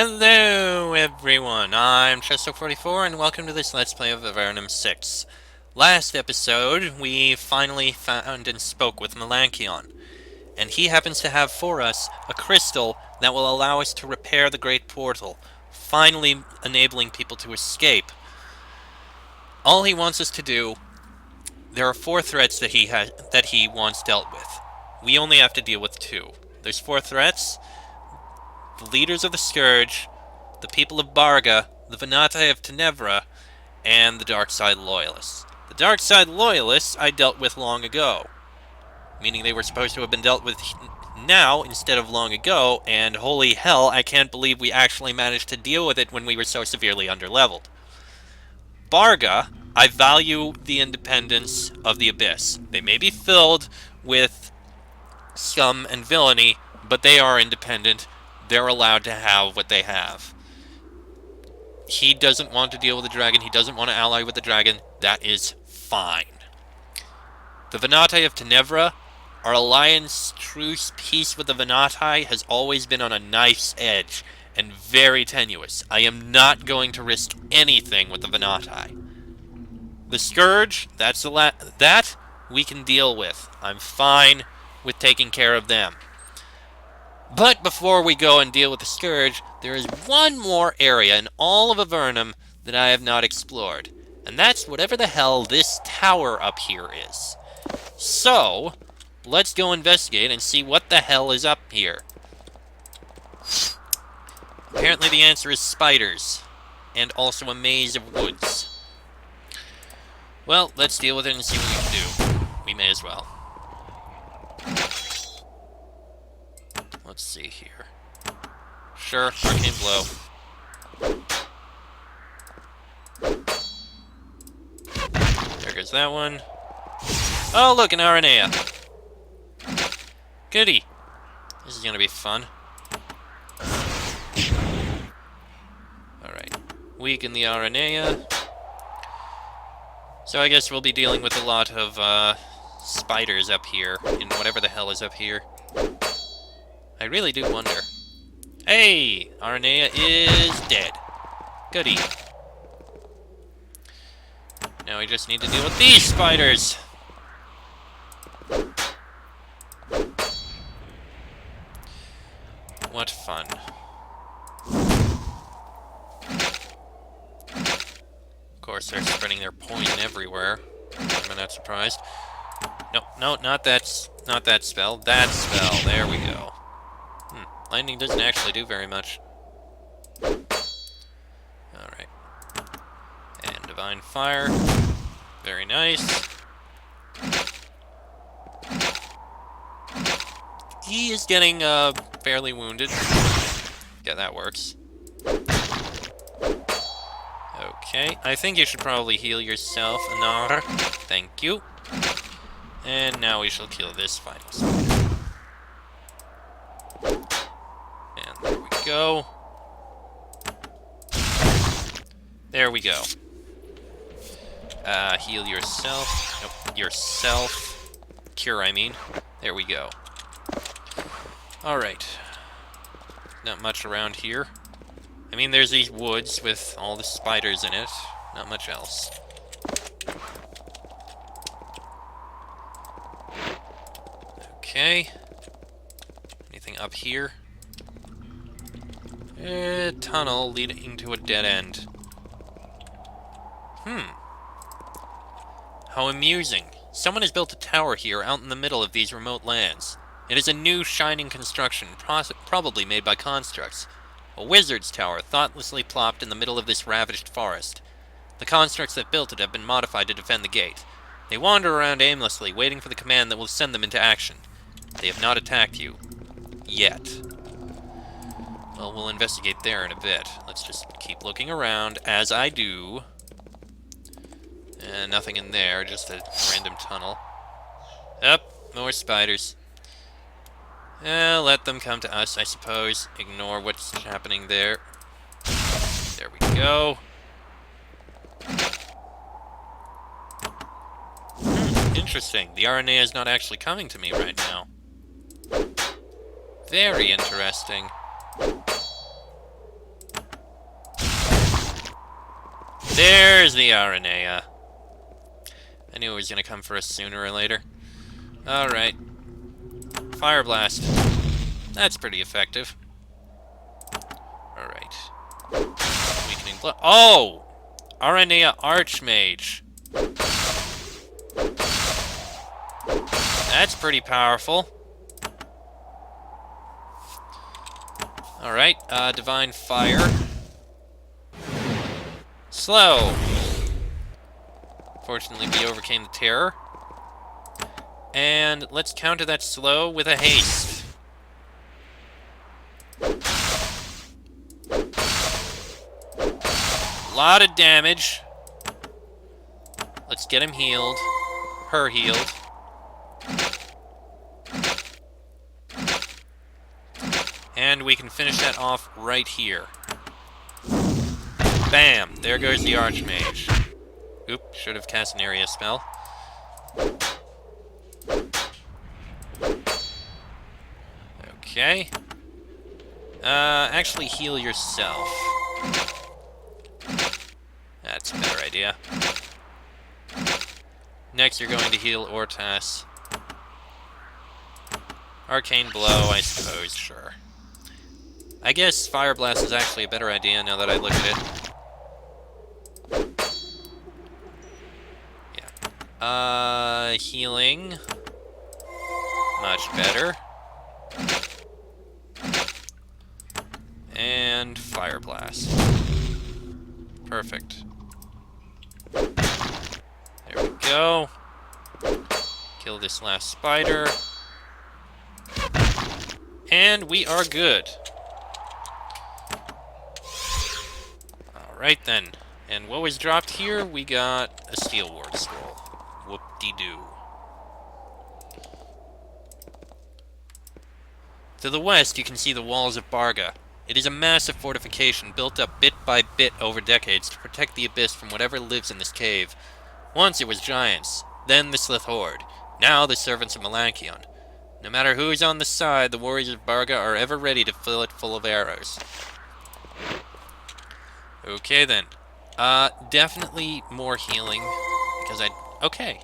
Hello everyone, I'm Chesto44 and welcome to this Let's Play of Avernum 6. Last episode, we finally found and spoke with Melanchion, and he happens to have for us a crystal that will allow us to repair the Great Portal, finally enabling people to escape. All he wants us to do, there are 4 threats that he wants dealt with. We only have to deal with 2. There's 4 threats: the leaders of the Scourge, the people of Barga, the Venati of Tenebra, and the Dark Side Loyalists. The Dark Side Loyalists I dealt with long ago, meaning they were supposed to have been dealt with now instead of long ago, and holy hell, I can't believe we actually managed to deal with it when we were so severely underleveled. Barga, I value the independence of the Abyss. They may be filled with scum and villainy, but they are independent. They're allowed to have what they have. He doesn't want to deal with the dragon. He doesn't want to ally with the dragon. That is fine. The Venati of Tenebra, our alliance, truce, peace with the Venati has always been on a knife's edge and very tenuous. I am not going to risk anything with the Venati. The Scourge, that we can deal with. I'm fine with taking care of them. But before we go and deal with the Scourge, there is one more area in all of Avernum that I have not explored. And that's whatever the hell this tower up here is. So, let's go investigate and see what the hell is up here. Apparently the answer is spiders. And also a maze of woods. Well, let's deal with it and see what we can do. We may as well. Let's see here. Sure, arcane blow. There goes that one. Oh, look, an Aranea. Goody. This is gonna be fun. Alright. Weaken the Aranea. So I guess we'll be dealing with a lot of, spiders up here, in whatever the hell is up here. I really do wonder. Hey! Aranea is dead. Goody. Now we just need to deal with these spiders! What fun. Of course, they're spreading their poison everywhere. I'm not surprised. No, not that spell. That spell. There we go. Lightning doesn't actually do very much. Alright. And Divine Fire. Very nice. He is getting, fairly wounded. Yeah, that works. Okay, I think you should probably heal yourself, Anar. Thank you. And now we shall kill this final spider. There we go. There we go. Heal yourself. Nope, yourself. Cure, I mean. There we go. Alright. Not much around here. I mean, there's these woods with all the spiders in it. Not much else. Okay. Anything up here? A tunnel leading to a dead end. How amusing. Someone has built a tower here out in the middle of these remote lands. It is a new, shining construction, probably made by constructs. A wizard's tower thoughtlessly plopped in the middle of this ravaged forest. The constructs that built it have been modified to defend the gate. They wander around aimlessly, waiting for the command that will send them into action. They have not attacked you. Yet. Well, we'll investigate there in a bit. Let's just keep looking around, as I do. Nothing in there, just a random tunnel. Up, more spiders. Let them come to us, I suppose. Ignore what's happening there. There we go. Interesting. The RNA is not actually coming to me right now. Very interesting. There's the Aranea. I knew it was gonna come for us sooner or later. Alright. Fire Blast. That's pretty effective. Alright. Weakening blow. Oh! Aranea Archmage. That's pretty powerful. Alright, Divine Fire. Slow. Fortunately, we overcame the terror. And let's counter that slow with a haste. A lot of damage. Let's get him healed. Her healed. And we can finish that off right here. Bam! There goes the Archmage. Oop, should have cast an area spell. Okay. Actually heal yourself. That's a better idea. Next, you're going to heal Ortas. Arcane Blow, I suppose, sure. I guess Fire Blast is actually a better idea now that I look at it. Yeah. Healing. Much better. And Fire Blast. Perfect. There we go. Kill this last spider. And we are good. Alright then. And what was dropped here? We got a Steel Ward Scroll. Whoop-de-doo. To the west, you can see the walls of Barga. It is a massive fortification built up bit by bit over decades to protect the Abyss from whatever lives in this cave. Once it was giants, then the Slith Horde, now the servants of Melanchion. No matter who is on the side, the warriors of Barga are ever ready to fill it full of arrows. Okay then. Definitely more healing, because okay.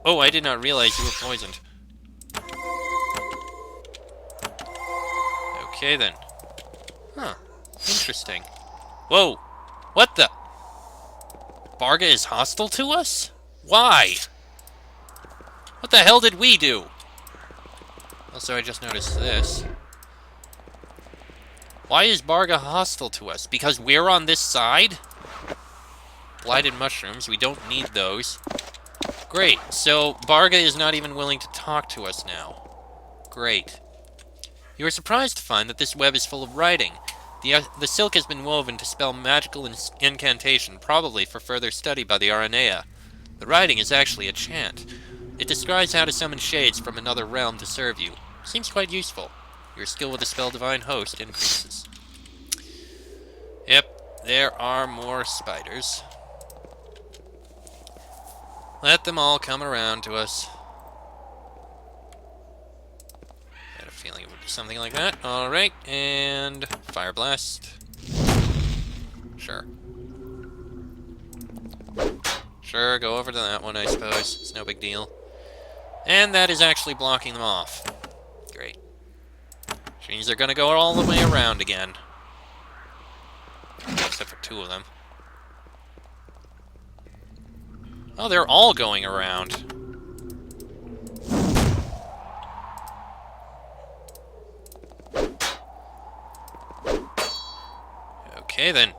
Oh, I did not realize you were poisoned. Okay then. Huh. Interesting. Whoa! What the? Barga is hostile to us? Why? What the hell did we do? Also, I just noticed this. Why is Barga hostile to us? Because we're on this side? Blighted mushrooms, we don't need those. Great, so Barga is not even willing to talk to us now. Great. You are surprised to find that this web is full of writing. The silk has been woven to spell magical incantation, probably for further study by the Aranea. The writing is actually a chant. It describes how to summon shades from another realm to serve you. Seems quite useful. Your skill with the spell Divine Host increases. Yep, there are more spiders. Let them all come around to us. I had a feeling it would be something like that. Alright, and Fire Blast. Sure. Sure, go over to that one, I suppose. It's no big deal. And that is actually blocking them off. Great. Which means they're gonna go all the way around again. Except for two of them. Oh, they're all going around. Okay, then.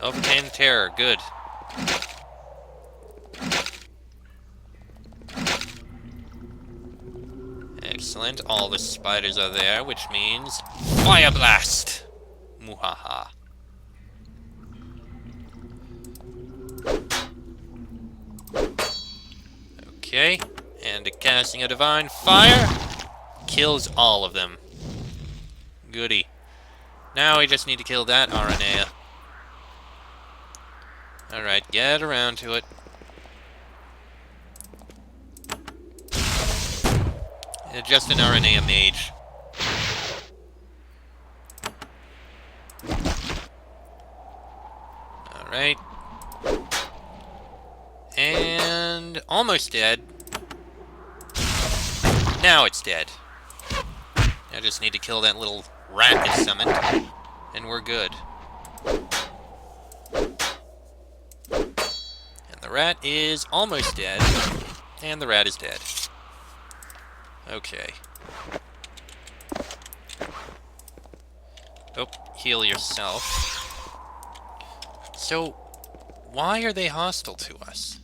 Overcame the terror. Good. Excellent. All the spiders are there, which means Fire Blast! Muhaha. Okay. And casting a Divine Fire kills all of them. Goody. Now we just need to kill that Aranea. Alright, get around to it. Just an Aranea mage. Right. And almost dead. Now it's dead. I just need to kill that little rat it summoned, and we're good. And the rat is almost dead, and the rat is dead. Okay. Oh, heal yourself. So, why are they hostile to us?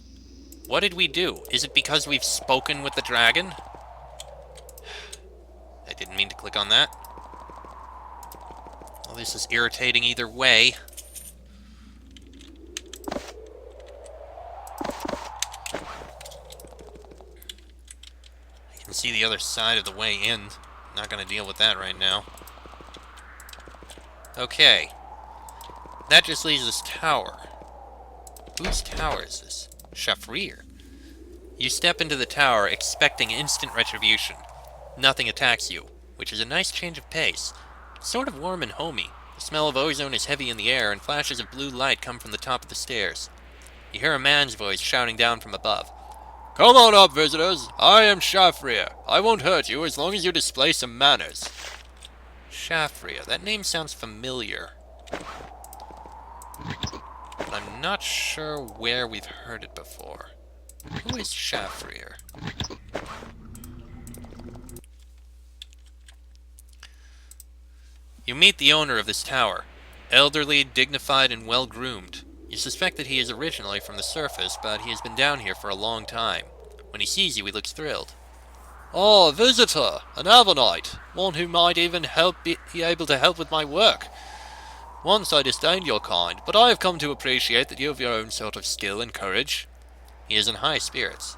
What did we do? Is it because we've spoken with the dragon? I didn't mean to click on that. Well, this is irritating either way. You can see the other side of the way in. Not going to deal with that right now. Okay. That just leaves this tower. Whose tower is this? Shafrir. You step into the tower expecting instant retribution. Nothing attacks you, which is a nice change of pace. It's sort of warm and homey. The smell of ozone is heavy in the air, and flashes of blue light come from the top of the stairs. You hear a man's voice shouting down from above. "Come on up, visitors! I am Shafrir. I won't hurt you as long as you display some manners." Shafrir. That name sounds familiar. But I'm not sure where we've heard it before. Who is Shafrir? You meet the owner of this tower. Elderly, dignified, and well-groomed. You suspect that he is originally from the surface, but he has been down here for a long time. When he sees you, he looks thrilled. "Oh, a visitor! An Avernite! One who might even be able to help with my work. Once I disdained your kind, but I have come to appreciate that you have your own sort of skill and courage." He is in high spirits.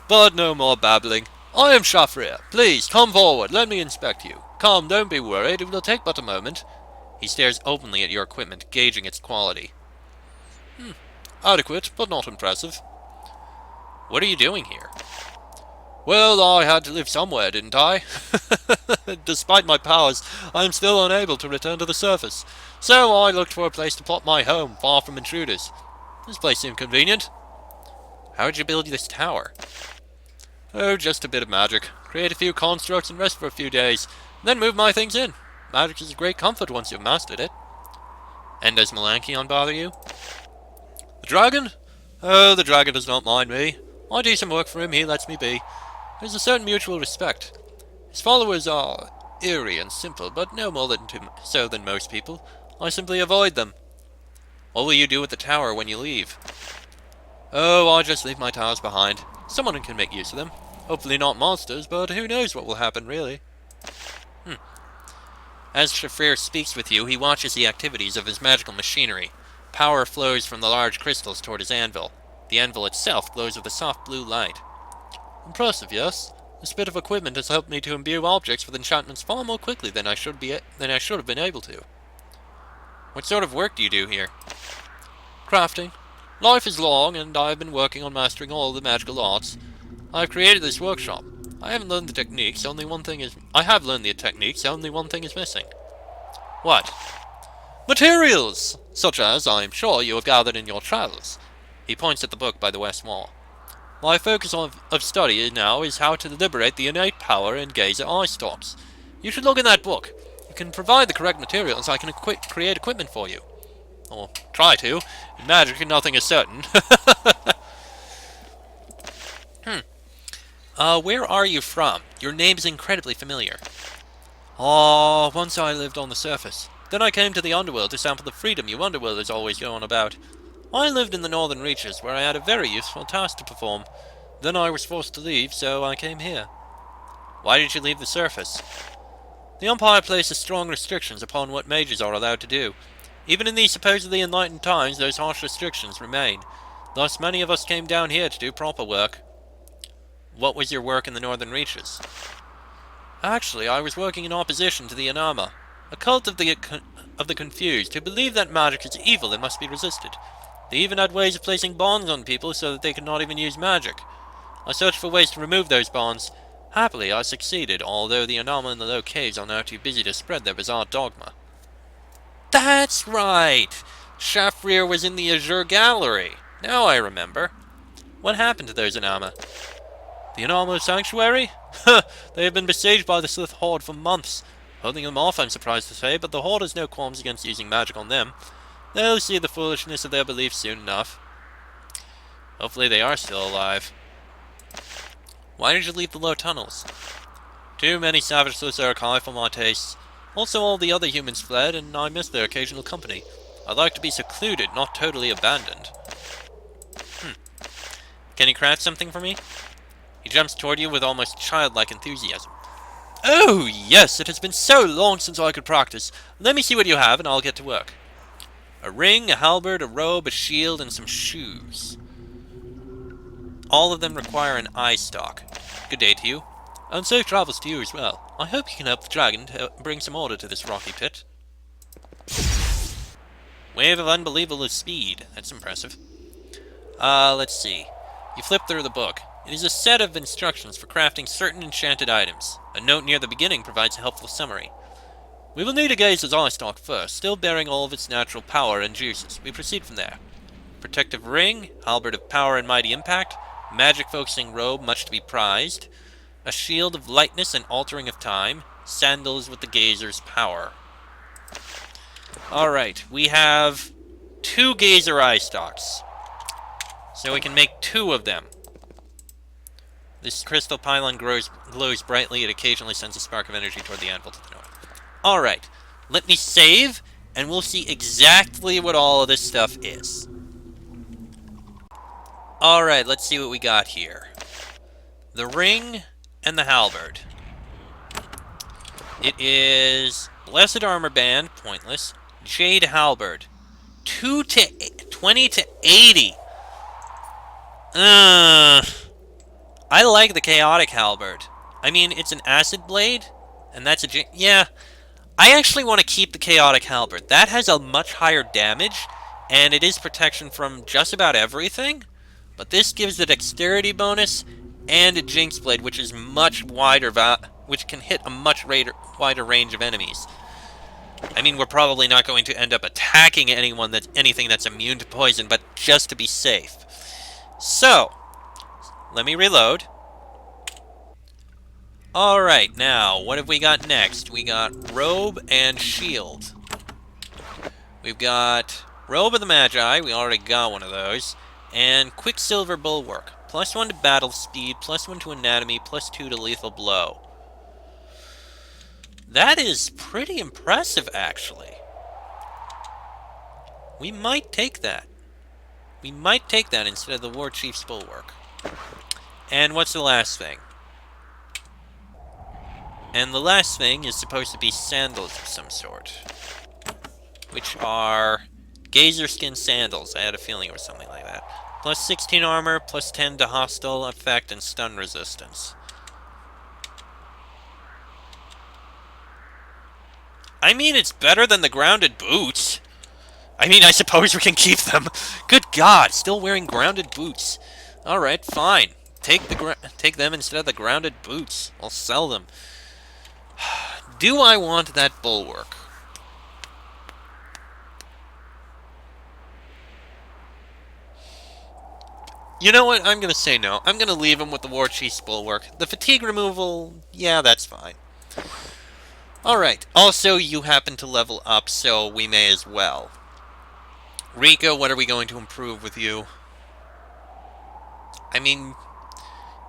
"But no more babbling. I am Shafrir. Please, come forward. Let me inspect you. Come, don't be worried. It will take but a moment." He stares openly at your equipment, gauging its quality. Adequate, but not impressive." "What are you doing here?" "Well, I had to live somewhere, didn't I? Despite my powers, I am still unable to return to the surface. So I looked for a place to plot my home, far from intruders. This place seemed convenient." "How did you build this tower?" "Oh, just a bit of magic. Create a few constructs and rest for a few days, then move my things in. Magic is a great comfort once you've mastered it." "And does Melanchion bother you?" "The dragon? Oh, the dragon does not mind me. I do some work for him, he lets me be. There's a certain mutual respect. His followers are eerie and simple, but no more so than most people. I simply avoid them." "What will you do with the tower when you leave?" "Oh, I just leave my towers behind. Someone can make use of them. Hopefully not monsters, but who knows what will happen, really." As Shafrir speaks with you, he watches the activities of his magical machinery. Power flows from the large crystals toward his anvil. The anvil itself glows with a soft blue light. "Impressive, yes? This bit of equipment has helped me to imbue objects with enchantments far more quickly than I should have been able to." "What sort of work do you do here?" "Crafting. Life is long, and I have been working on mastering all the magical arts. I have created this workshop. I have learned the techniques, only one thing is missing." "What?" "Materials! Such as, I am sure, you have gathered in your travels." He points at the book by the west wall. "My focus of study now is how to liberate the innate power in gazer eye stalks. You should look in that book. You can provide the correct materials, I can create equipment for you. Or try to. In magic, nothing is certain." Where are you from? Your name is incredibly familiar." Once I lived on the surface. Then I came to the underworld to sample the freedom you underworlders always go on about. I lived in the northern reaches, where I had a very useful task to perform. Then I was forced to leave, so I came here." "Why did you leave the surface?" "The Empire places strong restrictions upon what mages are allowed to do. Even in these supposedly enlightened times, those harsh restrictions remain. Thus many of us came down here to do proper work." "What was your work in the northern reaches?" "Actually, I was working in opposition to the Anama, a cult of the confused, who believe that magic is evil and must be resisted. They even had ways of placing bonds on people so that they could not even use magic. I searched for ways to remove those bonds. Happily, I succeeded, although the Anama in the low caves are now too busy to spread their bizarre dogma." "That's right! Shafrir was in the Azure Gallery. Now I remember. What happened to those Anama? The Anama Sanctuary? They have been besieged by the Sith Horde for months. Holding them off, I'm surprised to say, but the Horde has no qualms against using magic on them. They'll see the foolishness of their beliefs soon enough. Hopefully they are still alive. Why did you leave the low tunnels? Too many savage Siths are for my tastes. Also, all the other humans fled, and I miss their occasional company. I'd like to be secluded, not totally abandoned. Can you craft something for me? He jumps toward you with almost childlike enthusiasm. Oh, yes, it has been so long since I could practice. Let me see what you have, and I'll get to work. A ring, a halberd, a robe, a shield, and some shoes. All of them require an eye stalk. Good day to you. And safe travels to you as well. I hope you can help the dragon to bring some order to this rocky pit. Wave of unbelievable speed. That's impressive. Let's see. You flip through the book. It is a set of instructions for crafting certain enchanted items. A note near the beginning provides a helpful summary. We will need a gaze's eye stalk first, still bearing all of its natural power and juices. We proceed from there. Protective ring, halberd of power and mighty impact, magic-focusing robe much to be prized, a shield of lightness and altering of time, sandals with the gazer's power. Alright, we have 2 gazer eye stalks. So we can make 2 of them. This crystal pylon glows brightly. It occasionally sends a spark of energy toward the anvil to the north. Alright, let me save, and we'll see exactly what all of this stuff is. Alright, let's see what we got here. The ring and the halberd. It is Blessed Armor Band, pointless. Jade Halberd. 20 to 80. I like the Chaotic Halberd. I mean, it's an acid blade, and that's a... Yeah, I actually want to keep the Chaotic Halberd. That has a much higher damage, and it is protection from just about everything. But this gives the dexterity bonus, and a Jinx Blade, which is much wider, which can hit a much wider range of enemies. I mean, we're probably not going to end up attacking anything that's immune to poison, but just to be safe. So, let me reload. Alright, now, what have we got next? We got Robe and Shield. We've got Robe of the Magi, we already got one of those, and Quicksilver Bulwark. +1 to battle speed, +1 to anatomy, +2 to lethal blow. That is pretty impressive, actually. We might take that. We might take that instead of the War Chief's Bulwark. And what's the last thing? And the last thing is supposed to be sandals of some sort. Which are Gazer Skin Sandals. I had a feeling it was something like that. +16 armor, +10 to hostile effect and stun resistance. I mean, it's better than the grounded boots. I mean, I suppose we can keep them. Good God, still wearing grounded boots. Alright, fine. Take them instead of the grounded boots. I'll sell them. Do I want that bulwark? You know what? I'm going to say no. I'm going to leave him with the War Chief's Bulwark. The fatigue removal, yeah, that's fine. Alright, also you happen to level up, so we may as well. Rika, what are we going to improve with you? I mean,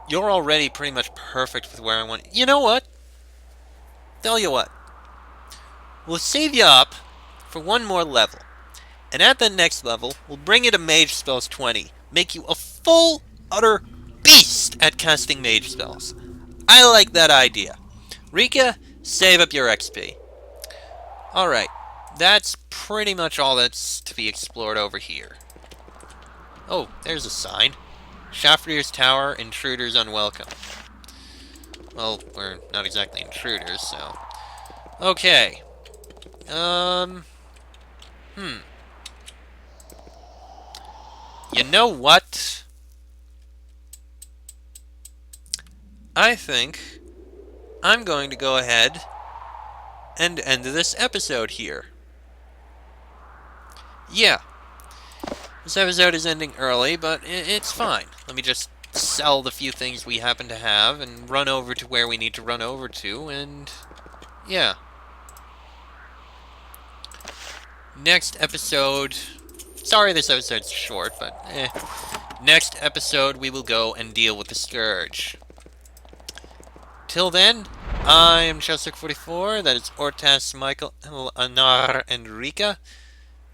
you're already pretty much perfect with where I want... You know what? Tell you what. We'll save you up for one more level. And at the next level, we'll bring you to Mage Spells 20. Make you a full, utter beast at casting mage spells. I like that idea. Rika, save up your XP. Alright, that's pretty much all that's to be explored over here. Oh, there's a sign. Shafrir's Tower, intruders unwelcome. Well, we're not exactly intruders, so... Okay. You know what? I think I'm going to go ahead and end this episode here. yeah, this episode is ending early, but it's fine. Let me just sell the few things we happen to have and run over to where we need to run over to, and yeah. Next episode... Sorry this episode's short, but Next episode we will go and deal with the Scourge. Till then, I'm Chelsea44, that is Ortas, Michael, Anar, and Rika.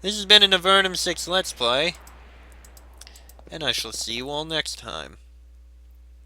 This has been an Avernum 6 Let's Play, and I shall see you all next time.